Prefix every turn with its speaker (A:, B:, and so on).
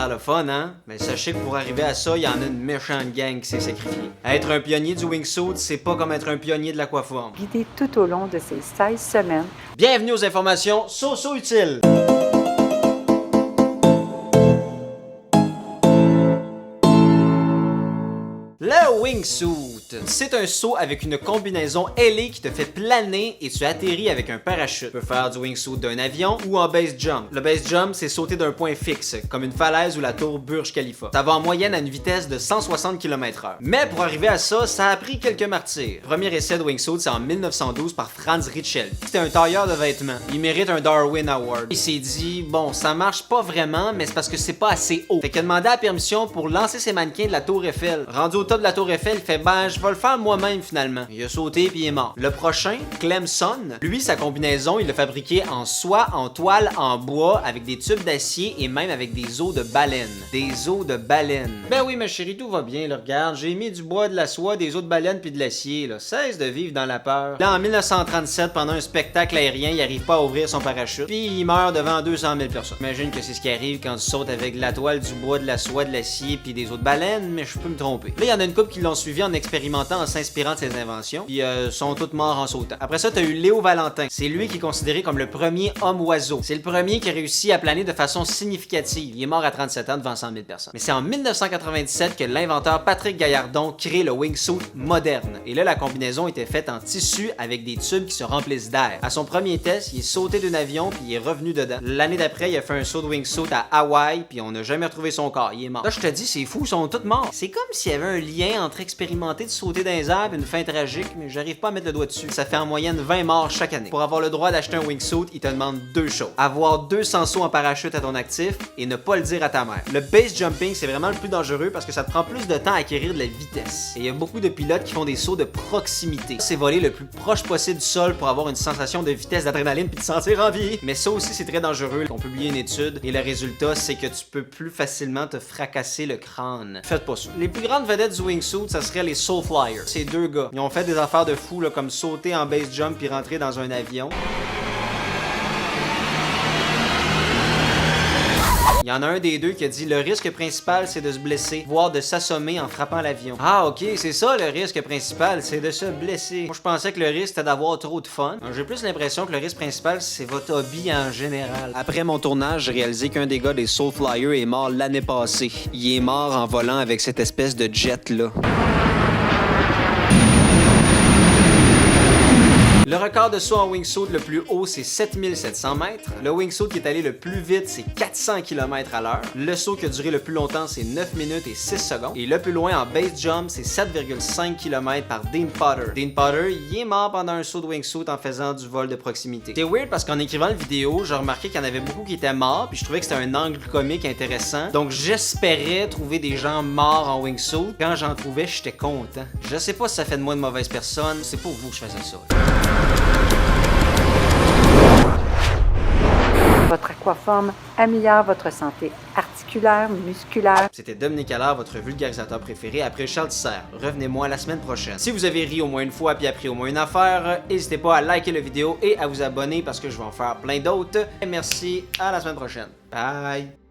A: l'air le fun, hein? Mais sachez que pour arriver à ça, il y en a une méchante gang qui s'est sacrifiée. Être un pionnier du wingsuit, c'est pas comme être un pionnier de l'aquaforme.
B: Guidé tout au long de ces 16 semaines.
A: Bienvenue aux informations so-so-utiles! Le wingsuit, c'est un saut avec une combinaison ailée qui te fait planer et tu atterris avec un parachute. Tu peux faire du wingsuit d'un avion ou en base jump. Le base jump, c'est sauter d'un point fixe, comme une falaise ou la tour Burj Khalifa. Ça va en moyenne à une vitesse de 160 km/h. Mais pour arriver à ça, ça a pris quelques martyrs. Le premier essai de wingsuit, c'est en 1912 par Franz Richel. C'était un tailleur de vêtements. Il mérite un Darwin Award. Il s'est dit, bon, ça marche pas vraiment, mais c'est parce que c'est pas assez haut. Fait qu'il a demandé la permission pour lancer ses mannequins de la tour Eiffel. Rendu au top de la tour Eiffel, il fait, ben, je vais le faire moi-même finalement. Il a sauté puis il est mort. Le prochain, Clemson, lui, sa combinaison, il l'a fabriqué en soie, en toile, en bois, avec des tubes d'acier et même avec des os de baleine. Des os de baleine. Ben oui, ma chérie, tout va bien, là, regarde. J'ai mis du bois, de la soie, des os de baleine puis de l'acier, là. Cesse de vivre dans la peur. Là, en 1937, pendant un spectacle aérien, il arrive pas à ouvrir son parachute, puis il meurt devant 200 000 personnes. J'imagine que c'est ce qui arrive quand tu sautes avec de la toile, du bois, de la soie, de l'acier puis des os de baleine, mais je peux me tromper. Là, il y en a une couple qui l'ont suivi en expérimentant, en s'inspirant de ses inventions, puis sont toutes morts en sautant. Après ça, t'as eu Léo Valentin. C'est lui qui est considéré comme le premier homme-oiseau. C'est le premier qui a réussi à planer de façon significative. Il est mort à 37 ans devant 100 000 personnes. Mais c'est en 1997 que l'inventeur Patrick Gaillardon crée le wingsuit moderne. Et là, la combinaison était faite en tissu avec des tubes qui se remplissent d'air. À son premier test, il est sauté d'un avion puis il est revenu dedans. L'année d'après, il a fait un saut de wingsuit à Hawaï puis on n'a jamais retrouvé son corps. Il est mort. Là, je te dis, c'est fou, ils sont tous morts. C'est comme s'il y avait un lien entre expérimenter de sauter dans les airs et une fin tragique, mais j'arrive pas à mettre le doigt dessus. Ça fait en moyenne 20 morts chaque année. Pour avoir le droit d'acheter un wingsuit, il te demande deux choses. Avoir 200 sauts en parachute à ton actif et ne pas le dire à ta mère. Le base jumping, c'est vraiment le plus dangereux parce que ça te prend plus de temps à acquérir de la vitesse. Et il y a beaucoup de pilotes qui font des sauts de proximité. C'est voler le plus proche possible du sol pour avoir une sensation de vitesse, d'adrénaline puis de sentir en vie. Mais ça aussi, c'est très dangereux. On publie une étude et le résultat, c'est que tu peux plus facilement te fracasser le crâne. Faites pas ça. Les plus grandes vedettes du wingsuit, ça serait les Soul Flyers. Ces deux gars, ils ont fait des affaires de fou là, comme sauter en base jump puis rentrer dans un avion. Il y en a un des deux qui a dit le risque principal c'est de se blesser, voire de s'assommer en frappant l'avion. Ah ok, c'est ça le risque principal, c'est de se blesser. Moi je pensais que le risque c'était d'avoir trop de fun. J'ai plus l'impression que le risque principal c'est votre hobby en général. Après mon tournage, j'ai réalisé qu'un des gars des Soul Flyers est mort l'année passée. Il est mort en volant avec cette espèce de jet là. Le record de saut en wingsuit le plus haut, c'est 7700 mètres. Le wingsuit qui est allé le plus vite, c'est 400 km à l'heure. Le saut qui a duré le plus longtemps, c'est 9 minutes et 6 secondes. Et le plus loin en base jump, c'est 7,5 km par Dean Potter. Dean Potter, il est mort pendant un saut de wingsuit en faisant du vol de proximité. C'est weird parce qu'en écrivant la vidéo, j'ai remarqué qu'il y en avait beaucoup qui étaient morts, puis je trouvais que c'était un angle comique intéressant. Donc j'espérais trouver des gens morts en wingsuit. Quand j'en trouvais, j'étais content. Je sais pas si ça fait de moi une mauvaise personne, c'est pour vous que je faisais ça.
B: Votre aquaforme améliore votre santé articulaire, musculaire.
A: C'était Dominique Allard, votre vulgarisateur préféré après Charles Tisser. Revenez-moi la semaine prochaine. Si vous avez ri au moins une fois puis appris au moins une affaire, n'hésitez pas à liker la vidéo et à vous abonner parce que je vais en faire plein d'autres. Et merci, à la semaine prochaine. Bye!